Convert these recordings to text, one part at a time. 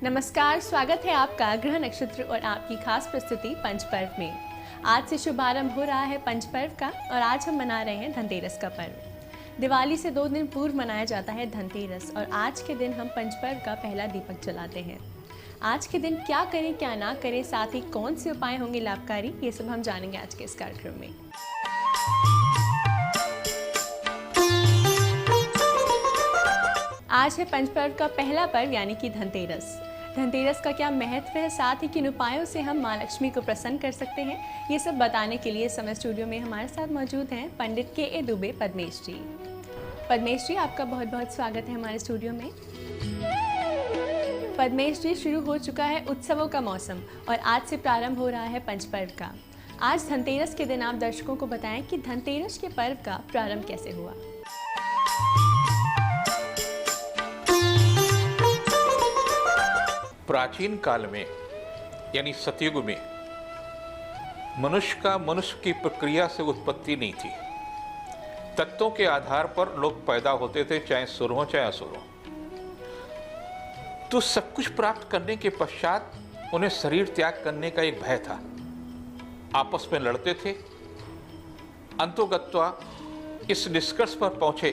नमस्कार, स्वागत है आपका ग्रह नक्षत्र और आपकी खास प्रस्तुति पंचपर्व में। आज से शुभारंभ हो रहा है पंचपर्व का और आज हम मना रहे हैं धनतेरस का पर्व। दिवाली से 2 दिन पूर्व मनाया जाता है धनतेरस और आज के दिन हम पंचपर्व का पहला दीपक जलाते हैं। आज के दिन क्या करें क्या ना करें, साथ ही कौन से उपाय होंगे लाभकारी, ये सब हम जानेंगे आज के इस कार्यक्रम में। आज है पंचपर्व का पहला पर्व यानी कि धनतेरस। धनतेरस का क्या महत्व है, साथ ही किन उपायों से हम माँ लक्ष्मी को प्रसन्न कर सकते हैं, ये सब बताने के लिए समय स्टूडियो में हमारे साथ मौजूद हैं पंडित के दुबे पद्मेश जी। पद्मेश जी, आपका बहुत बहुत स्वागत है हमारे स्टूडियो में। पद्मेश जी, शुरू हो चुका है उत्सवों का मौसम और आज से प्रारंभ हो रहा है पंचपर्व का। आज धनतेरस के दिन आप दर्शकों को बताएं कि धनतेरस के पर्व का प्रारंभ कैसे हुआ। प्राचीन काल में यानी सतयुग में मनुष्य का मनुष्य की प्रक्रिया से उत्पत्ति नहीं थी। तत्वों के आधार पर लोग पैदा होते थे, चाहे सुर हो चाहे असुर हो। तो सब कुछ प्राप्त करने के पश्चात उन्हें शरीर त्याग करने का एक भय था। आपस में लड़ते थे। अंतोगत्वा इस निष्कर्ष पर पहुंचे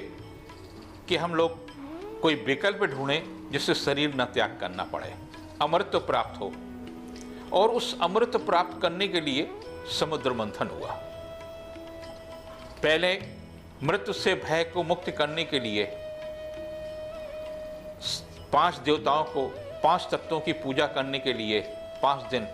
कि हम लोग कोई विकल्प ढूंढें जिससे शरीर न त्याग करना पड़े, अमृत प्राप्त हो। और उस अमृत प्राप्त करने के लिए समुद्र मंथन हुआ। पहले मृत्यु से भय को मुक्त करने के लिए 5 देवताओं को 5 तत्वों की पूजा करने के लिए 5 दिन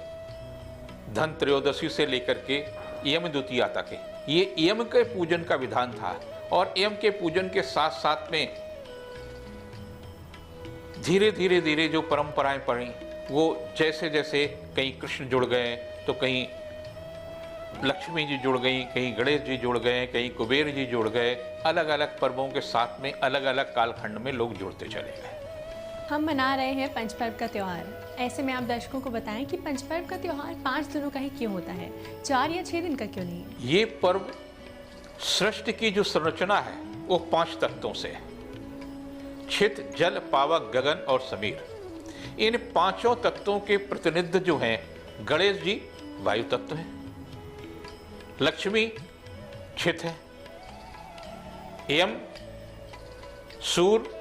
धन त्रयोदशी से लेकर के यम द्वितीया तक ये यम के पूजन का विधान था। और यम के पूजन के साथ साथ में धीरे धीरे जो परंपराएं पड़ी, वो जैसे जैसे कहीं कृष्ण जुड़ गए तो कहीं लक्ष्मी जी जुड़ गई, कहीं गणेश जी जुड़ गए, कहीं कुबेर जी जुड़ गए। अलग अलग पर्वों के साथ में अलग अलग कालखंड में लोग जुड़ते चले गए। हम मना रहे हैं पंचपर्व का त्यौहार। ऐसे में आप दर्शकों को बताएं कि पंचपर्व का त्यौहार 5 दिनों का ही क्यों होता है, 4 या 6 दिन का क्यों नहीं है। ये पर्व सृष्टि की जो संरचना है वो 5 तत्वों से है। छित, जल, पावक, गगन और समीर। इन 5 तत्वों के प्रतिनिधि जो हैं, गणेश जी वायु तत्व है, लक्ष्मी छित है, यम, सूर्य,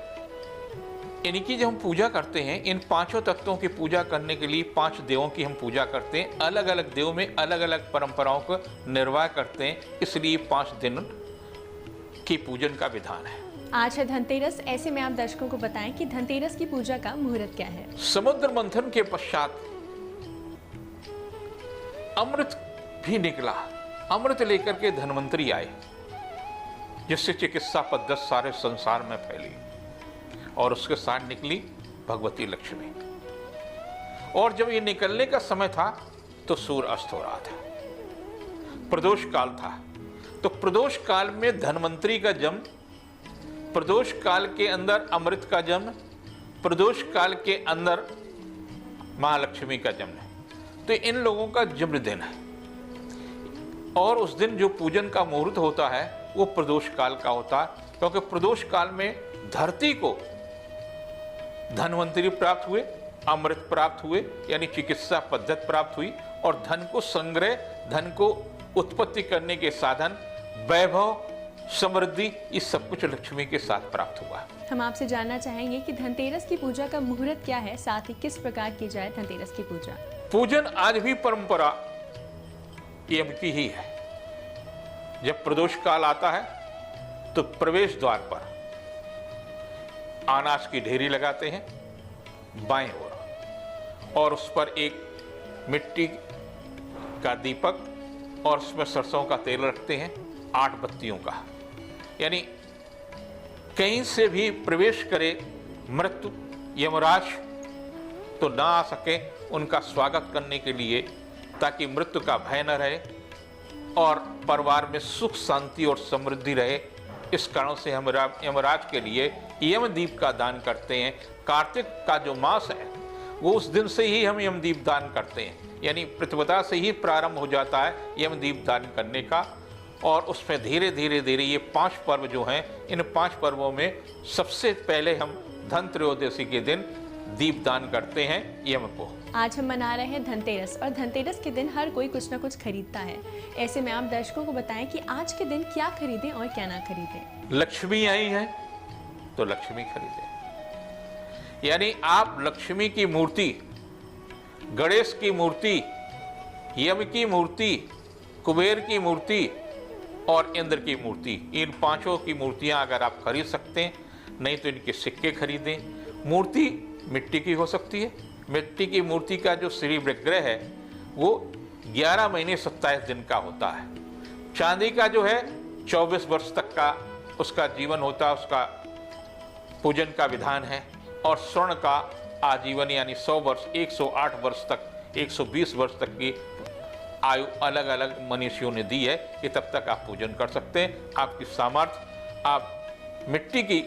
इनकी जब हम पूजा करते हैं, इन 5 तत्वों की पूजा करने के लिए 5 देवों की हम पूजा करते हैं। अलग अलग देव में अलग अलग परंपराओं का निर्वाह करते हैं, इसलिए 5 दिन की पूजन का विधान है। आज है धनतेरस। ऐसे में आप दर्शकों को बताएं कि धनतेरस की पूजा का मुहूर्त क्या है। समुद्र मंथन के पश्चात अमृत भी निकला। अमृत लेकर के धन्वंतरी आए, जिससे चिकित्सा पद्धति सारे संसार में फैली और उसके साथ निकली भगवती लक्ष्मी। और जब ये निकलने का समय था तो सूर्य अस्त हो रहा था, प्रदोष काल था। तो प्रदोष काल में धन्वंतरी का जन्म, प्रदोष काल के अंदर अमृत का जन्म, प्रदोष काल के अंदर महालक्ष्मी का जन्म है। तो इन लोगों का जन्मदिन है और उस दिन जो पूजन का मुहूर्त होता है वो प्रदोष काल का होता है, क्योंकि प्रदोष काल में धरती को धन्वंतरी प्राप्त हुए, अमृत प्राप्त हुए, यानी चिकित्सा पद्धति प्राप्त हुई और धन को संग्रह, धन को उत्पत्ति करने के साधन, वैभव, समृद्धि, ये सब कुछ लक्ष्मी के साथ प्राप्त हुआ। हम आपसे जानना चाहेंगे कि धनतेरस की पूजा का मुहूर्त क्या है, साथ ही किस प्रकार की जाए धनतेरस की पूजा। पूजन आज भी परंपरा यम की ही है। जब प्रदोष काल आता है तो प्रवेश द्वार पर अनाज की ढेरी लगाते हैं बाएं ओर, और उस पर एक मिट्टी का दीपक और उसमें सरसों का तेल रखते हैं, 8 बत्तियों का। यानी कहीं से भी प्रवेश करे मृत्यु, यमराज तो ना आ सके, उनका स्वागत करने के लिए, ताकि मृत्यु का भय न रहे और परिवार में सुख शांति और समृद्धि रहे। इस कारण से हम यमराज के लिए यमदीप का दान करते हैं। कार्तिक का जो मास है वो उस दिन से ही हम यमदीप दान करते हैं, यानी प्रतिपदा से ही प्रारंभ हो जाता है यमदीप दान करने का। और उसमें धीरे धीरे ये 5 पर्व जो हैं, इन 5 पर्वों में सबसे पहले हम धन त्रयोदशी के दिन दीपदान करते हैं यम को। आज हम मना रहे हैं धनतेरस और धनतेरस के दिन हर कोई कुछ ना कुछ खरीदता है। ऐसे में आप दर्शकों को बताएं कि आज के दिन क्या खरीदें और क्या ना खरीदें। लक्ष्मी आई है तो लक्ष्मी खरीदें, यानी आप लक्ष्मी की मूर्ति, गणेश की मूर्ति, यम की मूर्ति, कुबेर की मूर्ति और इंद्र की मूर्ति, इन पांचों की मूर्तियां अगर आप खरीद सकते हैं, नहीं तो इनके सिक्के खरीदें। मूर्ति मिट्टी की हो सकती है। मिट्टी की मूर्ति का जो श्री विग्रह है वो 11 महीने 27 दिन का होता है। चांदी का जो है 24 वर्ष तक का उसका जीवन होता है, उसका पूजन का विधान है। और स्वर्ण का आजीवन यानी 100 वर्ष, 108 वर्ष तक, 120 वर्ष तक की आयु अलग अलग मनीषियों ने दी है कि तब तक आप पूजन कर सकते हैं। आपकी सामर्थ्य, आप मिट्टी की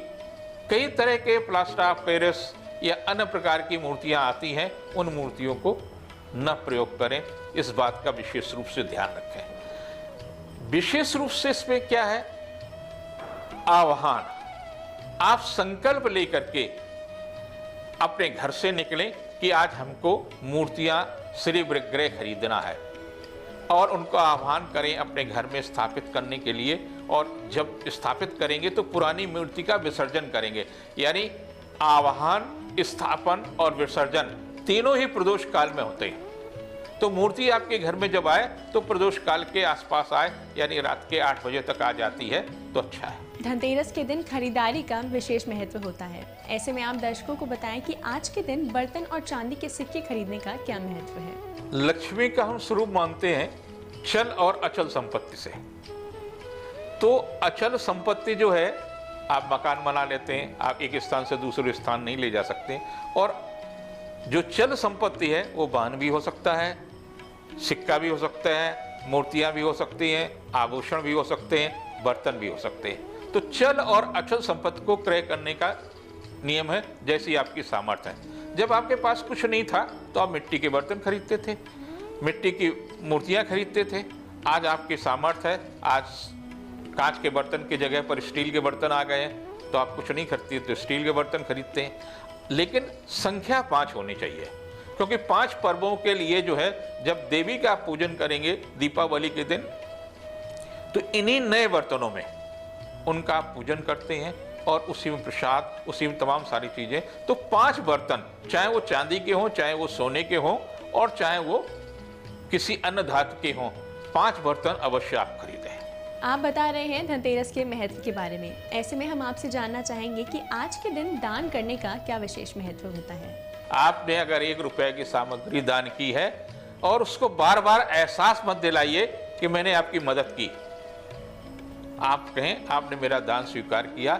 कई तरह के प्लास्टर ऑफ पेरिस या अन्य प्रकार की मूर्तियां आती हैं, उन मूर्तियों को न प्रयोग करें। इस बात का विशेष रूप से ध्यान रखें। विशेष रूप से इसमें क्या है, आह्वान। आप संकल्प लेकर के अपने घर से निकलें कि आज हमको मूर्तियां, श्री विग्रह खरीदना है और उनको आह्वान करें अपने घर में स्थापित करने के लिए। और जब स्थापित करेंगे तो पुरानी मूर्ति का विसर्जन करेंगे, यानी आह्वान, स्थापन और विसर्जन तीनों ही प्रदोष काल में होते हैं। तो मूर्ति आपके घर में जब आए तो प्रदोष काल के आसपास आए, यानी रात के 8 बजे तक आ जाती है तो अच्छा है। धनतेरस के दिन खरीदारी का विशेष महत्व होता है। ऐसे में आप दर्शकों को बताएं कि आज के दिन बर्तन और चांदी के सिक्के खरीदने का क्या महत्व है। लक्ष्मी का हम स्वरूप मानते हैं चल और अचल संपत्ति से। तो अचल संपत्ति जो है, आप मकान बना लेते हैं, आप एक स्थान से दूसरे स्थान नहीं ले जा सकते। और जो चल संपत्ति है वो वाहन भी हो सकता है, सिक्का भी हो सकता है, मूर्तियां भी हो सकती हैं, आभूषण भी हो सकते हैं, बर्तन भी हो सकते हैं। तो चल और अचल संपत्ति को क्रय करने का नियम है जैसी आपकी सामर्थ्य है। जब आपके पास कुछ नहीं था तो आप मिट्टी के बर्तन खरीदते थे, मिट्टी की मूर्तियां खरीदते थे। आज आपकी सामर्थ्य है, आज कांच के बर्तन की जगह पर स्टील के बर्तन आ गए हैं, तो आप कुछ नहीं खरीदते तो स्टील के बर्तन खरीदते हैं। लेकिन संख्या 5 होनी चाहिए, क्योंकि 5 पर्वों के लिए जो है, जब देवी का पूजन करेंगे दीपावली के दिन, तो इन्हीं नए बर्तनों में उनका पूजन करते हैं और उसी में प्रसाद, उसी में तमाम सारी चीजें। तो 5 बर्तन, चाहे वो चांदी के हों, चाहे वो सोने के हों और चाहे वो किसी अन्य धातु के हों, 5 बर्तन अवश्य आप खरीदें। आप बता रहे हैं धनतेरस के महत्व के बारे में। ऐसे में हम आपसे जानना चाहेंगे कि आज के दिन दान करने का क्या विशेष महत्व होता है। आपने अगर 1 रुपए की सामग्री दान की है और उसको बार बार एहसास मत दिलाइए कि मैंने आपकी मदद की। आप कहें आपने मेरा दान स्वीकार किया।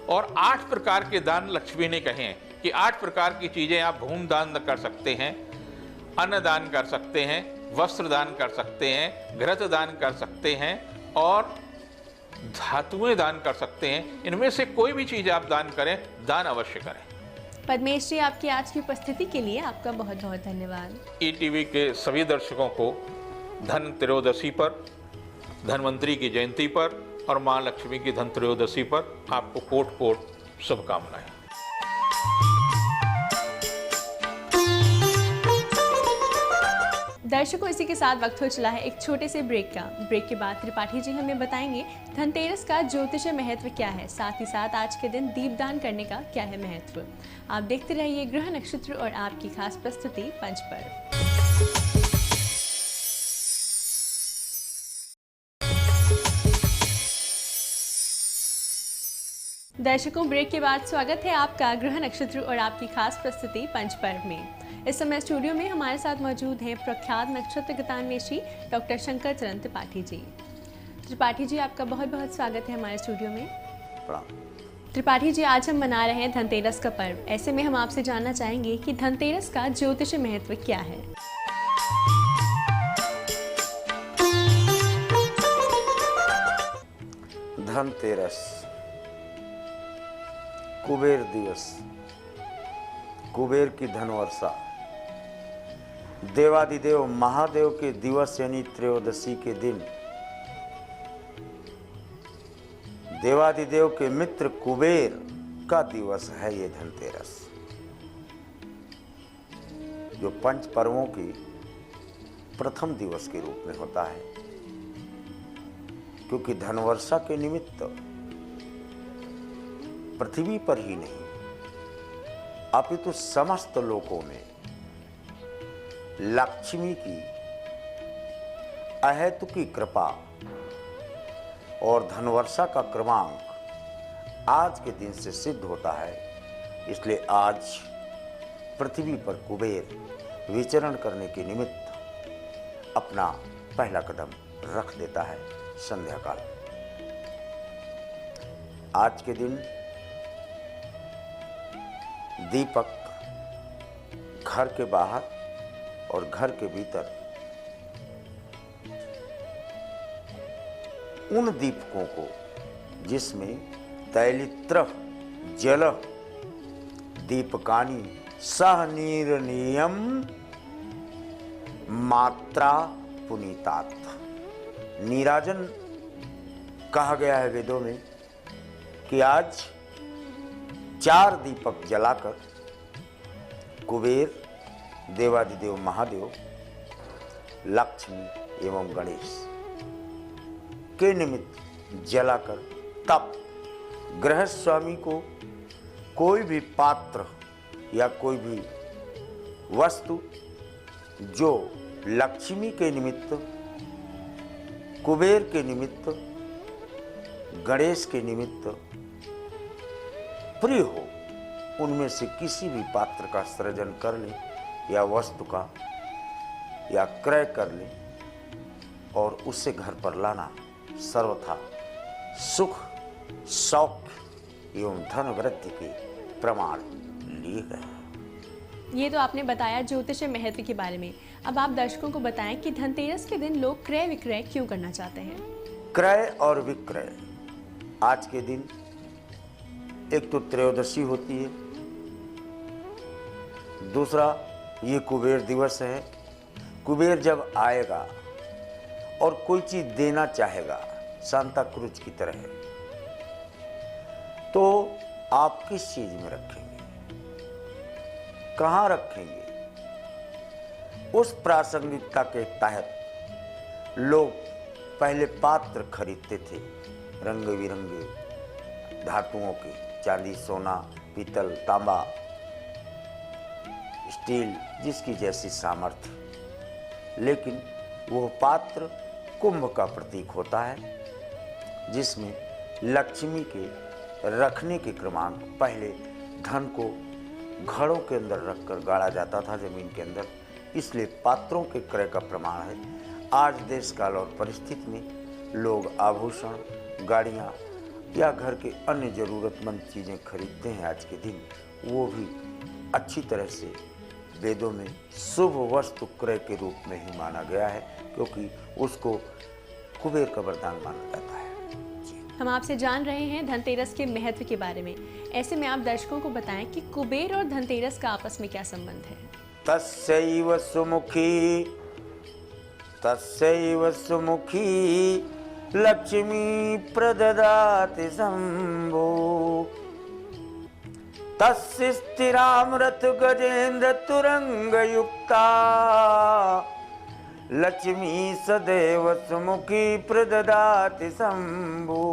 और 8 प्रकार के दान लक्ष्मी ने कहे हैं कि 8 प्रकार की चीजें आप भूमि दान कर सकते हैं, अन्न दान कर सकते हैं, वस्त्र दान कर सकते हैं, घृत दान कर सकते हैं और धातुएं दान कर सकते हैं। इनमें से कोई भी चीज आप दान करें, दान अवश्य करें। पद्मेश जी, आपकी आज की उपस्थिति के लिए आपका बहुत बहुत धन्यवाद। ईटीवी के सभी दर्शकों को धन त्रयोदशी पर, धनवंतरी की जयंती पर और मां लक्ष्मी की धन त्रयोदशी पर आपको कोट कोट शुभकामनाएं। दर्शकों, इसी के साथ वक्त हो चला है एक छोटे से ब्रेक का। ब्रेक के बाद त्रिपाठी जी हमें बताएंगे धनतेरस का ज्योतिष महत्व क्या है, साथ ही साथ आज के दिन दीपदान करने का क्या है महत्व। आप देखते रहिए ग्रह नक्षत्र और आपकी खास प्रस्तुति पंचपर्व। दर्शकों, ब्रेक के बाद स्वागत है आपका ग्रह नक्षत्र और आपकी खास प्रस्तुति पंचपर्व में। इस समय स्टूडियो में हमारे साथ मौजूद हैं प्रख्यात नक्षत्र गतान्वेषी डॉक्टर शंकर चरण त्रिपाठी जी। त्रिपाठी जी, आपका बहुत बहुत स्वागत है हमारे स्टूडियो में। प्रणाम। त्रिपाठी जी, आज हम मना रहे हैं धनतेरस का पर्व। ऐसे में हम आपसे जानना चाहेंगे कि धनतेरस का ज्योतिष महत्व क्या है। धनतेरस कुबेर दिवस, कुबेर की धनवर्षा, देवादिदेव महादेव के दिवस यानी त्रयोदशी के दिन देवादिदेव के मित्र कुबेर का दिवस है ये धनतेरस। जो पंच पर्वों की प्रथम दिवस के रूप में होता है, क्योंकि धनवर्षा के निमित्त पृथ्वी पर ही नहीं अपितु समस्त लोकों में लक्ष्मी की अहेतुकी कृपा और धनवर्षा का क्रमांक आज के दिन से सिद्ध होता है। इसलिए आज पृथ्वी पर कुबेर विचरण करने के निमित्त अपना पहला कदम रख देता है संध्या काल। आज के दिन दीपक घर के बाहर और घर के भीतर उन दीपकों को जिसमें तैलित्र जल दीपकानी सह निर्नियम मात्रा पुनीतात, नीराजन कहा गया है वेदों में कि आज 4 दीपक जलाकर कुबेर, देवादिदेव महादेव, लक्ष्मी एवं गणेश के निमित्त जलाकर तब गृहस्थ स्वामी को कोई भी पात्र या कोई भी वस्तु जो लक्ष्मी के निमित्त, कुबेर के निमित्त, गणेश के निमित्त प्रिय हो, उनमें से किसी भी पात्र का सृजन कर ले या वस्तु का या क्रय कर ले और उसे घर पर लाना सर्वथा सुख, सौख्य एवं धन वृद्धि के प्रमाण लिए गए। ये तो आपने बताया ज्योतिष महत्व के बारे में। अब आप दर्शकों को बताएं कि धनतेरस के दिन लोग क्रय विक्रय क्यों करना चाहते हैं। क्रय और विक्रय आज के दिन एक तो त्रयोदशी होती है, दूसरा ये कुबेर दिवस है। कुबेर जब आएगा और कोई चीज देना चाहेगा सांता क्रूज की तरह, तो आप किस चीज में रखेंगे, कहां रखेंगे? उस प्रासंगिकता के तहत लोग पहले पात्र खरीदते थे रंग बिरंगे धातुओं के, चांदी, सोना, पीतल, तांबा, स्टील, जिसकी जैसी सामर्थ्य। लेकिन वो पात्र कुंभ का प्रतीक होता है जिसमें लक्ष्मी के रखने के क्रमांक पहले धन को घड़ों के अंदर रखकर गाड़ा जाता था जमीन के अंदर, इसलिए पात्रों के क्रय का प्रमाण है। आज देश काल और परिस्थिति में लोग आभूषण, गाड़ियाँ या घर के अन्य जरूरतमंद चीज़ें खरीदते हैं आज के दिन, वो भी अच्छी तरह से वेदों में शुभ वस्तु क्रय के रूप में ही माना गया है, क्योंकि उसको कुबेर का वरदान माना जाता है। हम आपसे जान रहे हैं धनतेरस के महत्व के बारे में। ऐसे में आप दर्शकों को बताएं कि कुबेर और धनतेरस का आपस में क्या संबंध है। तस्यैव सुमुखी लक्ष्मी प्रददाति शंभो, तस्य स्थिरामृत गजेन्द्र तुरंग युक्ता, लक्ष्मी सदैव सुमुखी प्रददाति शंभो।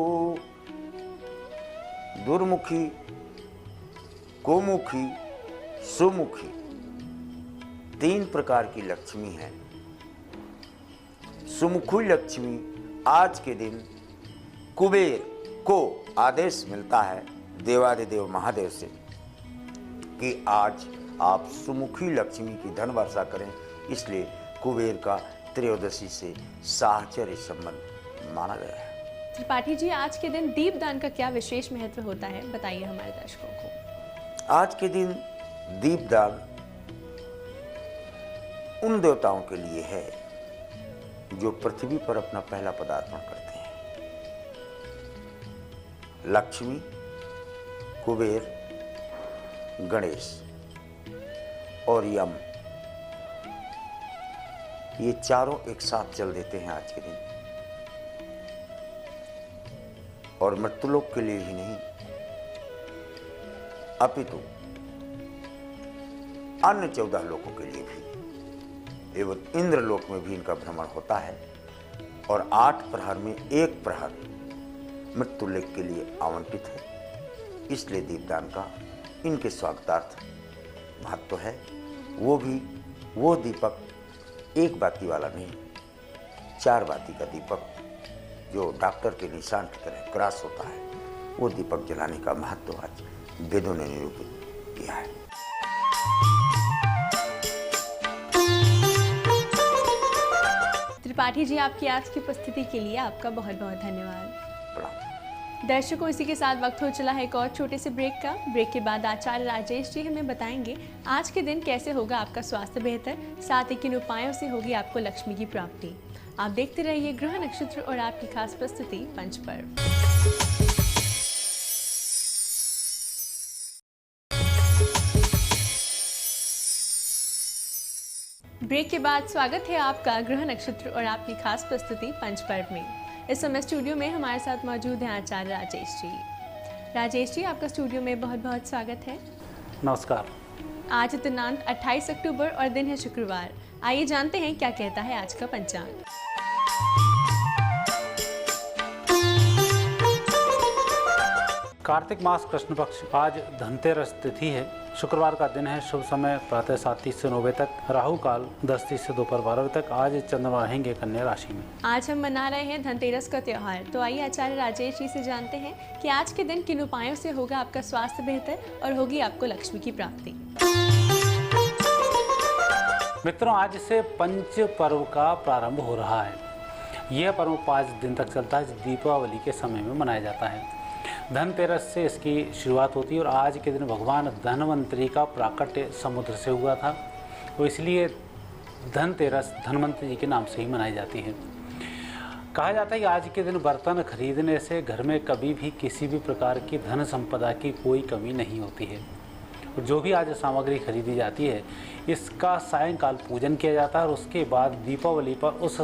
दुर्मुखी, कुमुखी, सुमुखी 3 प्रकार की लक्ष्मी है। सुमुखी लक्ष्मी आज के दिन कुबेर को आदेश मिलता है देवादिदेव महादेव से कि आज आप सुमुखी लक्ष्मी की धन वर्षा करें, इसलिए कुबेर का त्रयोदशी से साहचर्य संबंध माना गया है। त्रिपाठी जी, आज के दिन दीपदान का क्या विशेष महत्व होता है, बताइए हमारे दर्शकों को। आज के दिन दीपदान उन देवताओं के लिए है जो पृथ्वी पर अपना पहला पदार्पण करते हैं। लक्ष्मी, कुबेर, गणेश और यम, ये चारों एक साथ चल देते हैं आज के दिन। और मृत्युलोक के लिए ही नहीं, अपितु अन्य 14 लोकों के लिए भी एवं इंद्रलोक में भी इनका भ्रमण होता है और 8 प्रहर में 1 प्रहर मृत्युलोक के लिए आवंटित है। इसलिए दीपदान का इनके स्वागतार्थ महत्व है। वो दीपक एक बाती वाला नहीं, 4 बाती का दीपक जो डॉक्टर के निशान की तरह क्रॉस होता है, वो दीपक जलाने का महत्व आज वेदों ने निरूपित किया है। त्रिपाठी जी, आपकी आज की उपस्थिति के लिए आपका बहुत बहुत धन्यवाद। दर्शकों, इसी के साथ वक्त हो चला है एक और छोटे से ब्रेक का। ब्रेक के बाद आचार्य राजेश जी हमें बताएंगे आज के दिन कैसे होगा आपका स्वास्थ्य बेहतर, साथ ही किन उपायों से होगी आपको लक्ष्मी की प्राप्ति। आप देखते रहिए ग्रह नक्षत्र और आपकी खास प्रस्तुति पंचपर्व। ब्रेक के बाद स्वागत है आपका ग्रह नक्षत्र और आपकी खास प्रस्तुति पंचपर्व में। इस समय स्टूडियो में हमारे साथ मौजूद हैं आचार्य राजेश जी। राजेश जी, आपका स्टूडियो में बहुत बहुत स्वागत है। नमस्कार। आज दिनांक 28 अक्टूबर और दिन है शुक्रवार। आइए जानते हैं क्या कहता है आज का पंचांग। कार्तिक मास कृष्ण पक्ष, आज धनतेरस तिथि है। शुक्रवार का दिन है। शुभ समय प्रातः 7:30 से 9 बजे तक, राहु काल 10:30 से दोपहर 12 बजे तक। आज चंद्रमा रहेंगे कन्या राशि में। आज हम मना रहे हैं धनतेरस का त्योहार। तो आइए आचार्य राजेश जी से जानते हैं कि आज के दिन किन उपायों से होगा आपका स्वास्थ्य बेहतर और होगी आपको लक्ष्मी की प्राप्ति। मित्रों, आज से पंच पर्व का प्रारंभ हो रहा है। यह पर्व 5 दिन तक चलता है, दीपावली के समय में मनाया जाता है। धनतेरस से इसकी शुरुआत होती है और आज के दिन भगवान धनवंतरी का प्राकट्य समुद्र से हुआ था, तो इसलिए धनतेरस धनवंतरी जी के नाम से ही मनाई जाती है। कहा जाता है कि आज के दिन बर्तन खरीदने से घर में कभी भी किसी भी प्रकार की धन संपदा की कोई कमी नहीं होती है। और जो भी आज सामग्री खरीदी जाती है, इसका सायंकाल पूजन किया जाता है और उसके बाद दीपावली पर उस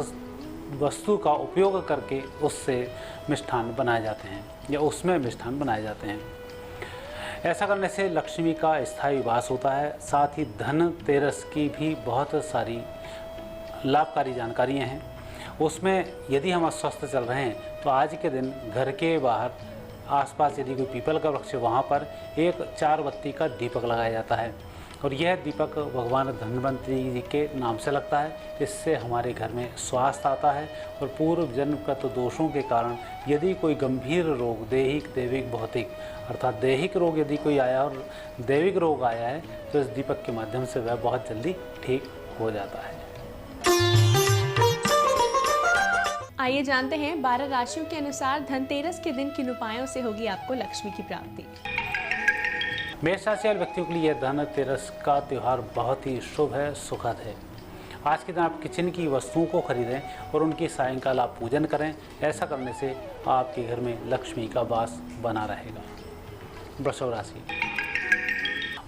वस्तु का उपयोग करके उससे मिष्ठान बनाए जाते हैं या उसमें मिष्ठान बनाए जाते हैं। ऐसा करने से लक्ष्मी का स्थायी वास होता है। साथ ही धनतेरस की भी बहुत सारी लाभकारी जानकारियाँ हैं। उसमें यदि हम अस्वस्थ चल रहे हैं तो आज के दिन घर के बाहर आसपास यदि कोई पीपल का वृक्ष है, वहाँ पर एक 4 बत्ती का दीपक लगाया जाता है और यह दीपक भगवान धनवंतरी जी के नाम से लगता है। इससे हमारे घर में स्वास्थ्य आता है और पूर्व जन्मगत दोषों के कारण यदि कोई गंभीर रोग, दैहिक, दैविक, भौतिक, अर्थात दैहिक रोग यदि कोई आया और दैविक रोग आया है, तो इस दीपक के माध्यम से वह बहुत जल्दी ठीक हो जाता है। आइए जानते हैं 12 राशियों के अनुसार धनतेरस के दिन किन उपायों से होगी आपको लक्ष्मी की प्राप्ति। मेष राशि वाले व्यक्तियों के लिए धनतेरस का त्यौहार बहुत ही शुभ है, सुखद है। आज के दिन आप किचन की वस्तुओं को खरीदें और उनकी सायंकाल आप पूजन करें। ऐसा करने से आपके घर में लक्ष्मी का वास बना रहेगा। वृषभ राशि,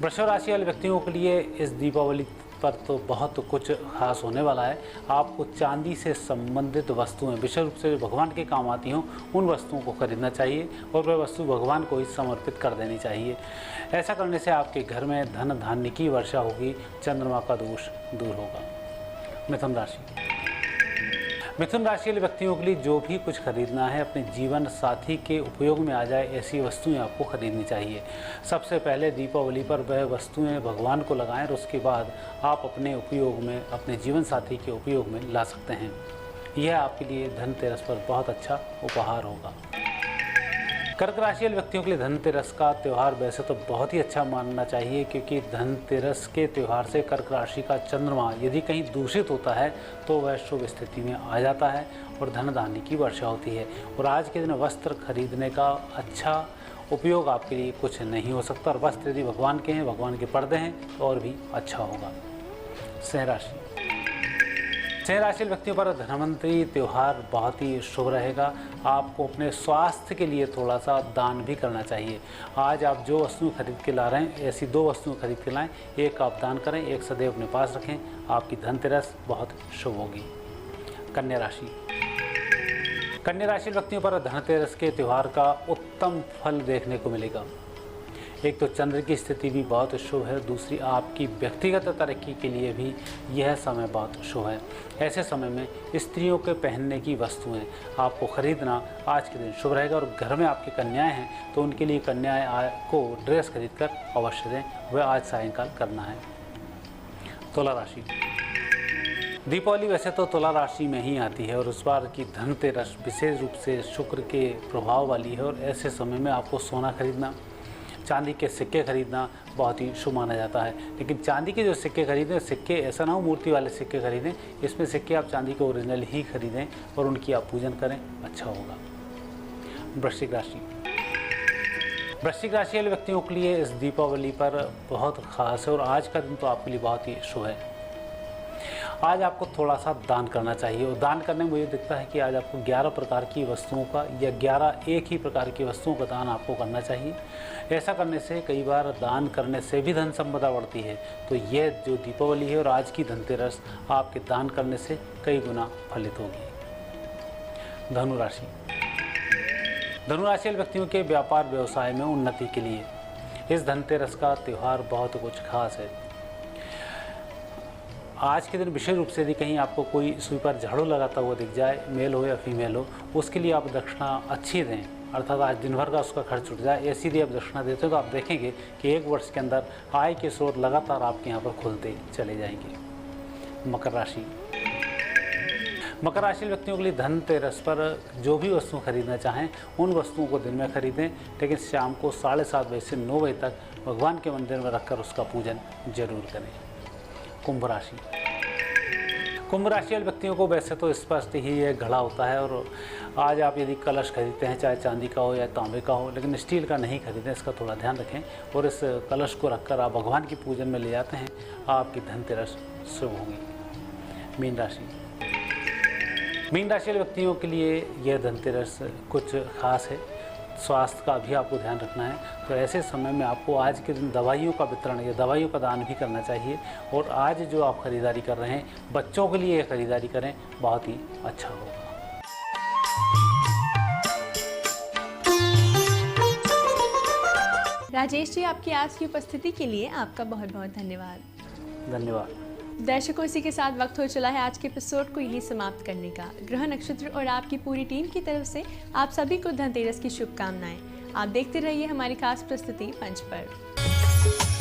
वृषभ राशि वाले व्यक्तियों के लिए इस दीपावली पर तो बहुत कुछ खास होने वाला है। आपको चांदी से संबंधित वस्तुएं, विशेष रूप से भगवान के काम आती हों, उन वस्तुओं को खरीदना चाहिए और वह वस्तु भगवान को ही समर्पित कर देनी चाहिए। ऐसा करने से आपके घर में धन धान्य की वर्षा होगी, चंद्रमा का दोष दूर होगा। मिथुन राशि, मिथुन राशि वाले व्यक्तियों के लिए जो भी कुछ खरीदना है अपने जीवन साथी के उपयोग में आ जाए, ऐसी वस्तुएं आपको खरीदनी चाहिए। सबसे पहले दीपावली पर वह वस्तुएं भगवान को लगाएं और उसके बाद आप अपने उपयोग में, अपने जीवन साथी के उपयोग में ला सकते हैं। यह आपके लिए धनतेरस पर बहुत अच्छा उपहार होगा। कर्क राशि वाले व्यक्तियों के लिए धनतेरस का त्यौहार वैसे तो बहुत ही अच्छा मानना चाहिए, क्योंकि धनतेरस के त्यौहार से कर्क राशि का चंद्रमा यदि कहीं दूषित होता है तो वह शुभ स्थिति में आ जाता है और धन धान्य की वर्षा होती है। और आज के दिन वस्त्र खरीदने का अच्छा उपयोग आपके लिए कुछ नहीं हो सकता और वस्त्र यदि भगवान के हैं, भगवान के पर्दे हैं, तो और भी अच्छा होगा। सिंह राशि, सिंह राशि व्यक्तियों पर धनवंतरी त्यौहार बहुत ही शुभ रहेगा। आपको अपने स्वास्थ्य के लिए थोड़ा सा दान भी करना चाहिए। आज आप जो वस्तुएं खरीद के ला रहे हैं, ऐसी 2 वस्तुएं खरीद के लाएं, एक आप दान करें, एक सदैव अपने पास रखें। आपकी धनतेरस बहुत शुभ होगी। कन्या राशि, कन्या राशि व्यक्तियों पर धनतेरस के त्यौहार का उत्तम फल देखने को मिलेगा। एक तो चंद्र की स्थिति भी बहुत शुभ है, दूसरी आपकी व्यक्तिगत तरक्की के लिए भी यह समय बहुत शुभ है। ऐसे समय में स्त्रियों के पहनने की वस्तुएं आपको खरीदना आज के दिन शुभ रहेगा। और घर में आपकी कन्याएं हैं तो उनके लिए कन्याएं को ड्रेस खरीद कर अवश्य दें, वह आज सायंकाल करना है। तुला राशि। दीपावली वैसे तो तुला राशि में ही आती है और उस बार की धनतेरस विशेष रूप से शुक्र के प्रभाव वाली है। और ऐसे समय में आपको सोना खरीदना, चांदी के सिक्के खरीदना बहुत ही शुभ माना जाता है। लेकिन चांदी के जो सिक्के खरीदें, सिक्के ऐसा ना हो मूर्ति वाले सिक्के खरीदें, इसमें सिक्के आप चांदी के ओरिजिनल ही खरीदें और उनकी आप पूजन करें, अच्छा होगा। वृश्चिक राशि। वृश्चिक राशि वाले व्यक्तियों के लिए इस दीपावली पर बहुत खास है और आज का दिन तो आपके लिए बहुत ही शुभ है। आज आपको थोड़ा सा दान करना चाहिए और दान करने में मुझे दिखता है कि आज आपको 11 प्रकार की वस्तुओं का या 11 एक ही प्रकार की वस्तुओं का दान आपको करना चाहिए। ऐसा करने से कई बार दान करने से भी धन संपदा बढ़ती है। तो यह जो दीपावली है और आज की धनतेरस आपके दान करने से कई गुना फलित होगी। धनुराशि। धनुराशि वाले व्यक्तियों के व्यापार व्यवसाय में उन्नति के लिए इस धनतेरस का त्यौहार बहुत कुछ खास है। आज के दिन विशेष रूप से यदि कहीं आपको कोई सुई पर झाड़ू लगाता हुआ दिख जाए, मेल हो या फीमेल हो, उसके लिए आप दक्षिणा अच्छी दें, अर्थात आज दिन भर का उसका खर्च उठ जाए, ऐसी यदि आप दक्षिणा देते हो तो आप देखेंगे कि 1 वर्ष के अंदर आय के स्रोत लगातार आपके यहाँ पर खुलते चले जाएंगे। मकर राशि। मकर राशि व्यक्तियों के लिए धनतेरस पर जो भी वस्तु खरीदना चाहें उन वस्तुओं को दिन में खरीदें, लेकिन शाम को 7:30 बजे से 9 बजे तक भगवान के मंदिर में रखकर उसका पूजन जरूर करें। कुंभ राशि। कुंभ राशि वाले व्यक्तियों को वैसे तो स्पष्ट ही यह घड़ा होता है और आज आप यदि कलश खरीदते हैं, चाहे चांदी का हो या तांबे का हो, लेकिन स्टील का नहीं खरीदें, इसका थोड़ा ध्यान रखें। और इस कलश को रखकर आप भगवान की पूजन में ले जाते हैं, आपकी धनतेरस शुभ होगी। मीन राशि। मीन राशि वाले व्यक्तियों के लिए यह धनतेरस कुछ खास है। स्वास्थ्य का भी आपको ध्यान रखना है, तो ऐसे समय में आपको आज के दिन दवाइयों का वितरण या दवाइयों का दान भी करना चाहिए। और आज जो आप खरीदारी कर रहे हैं, बच्चों के लिए खरीदारी करें, बहुत ही अच्छा होगा। राजेश जी, आपकी आज की उपस्थिति के लिए आपका बहुत बहुत धन्यवाद। धन्यवाद। दर्शकों, इसी के साथ वक्त हो चला है आज के एपिसोड को यहीं समाप्त करने का। ग्रह नक्षत्र और आपकी पूरी टीम की तरफ से आप सभी को धनतेरस की शुभकामनाएं। आप देखते रहिए हमारी खास प्रस्तुति पंच पर्व।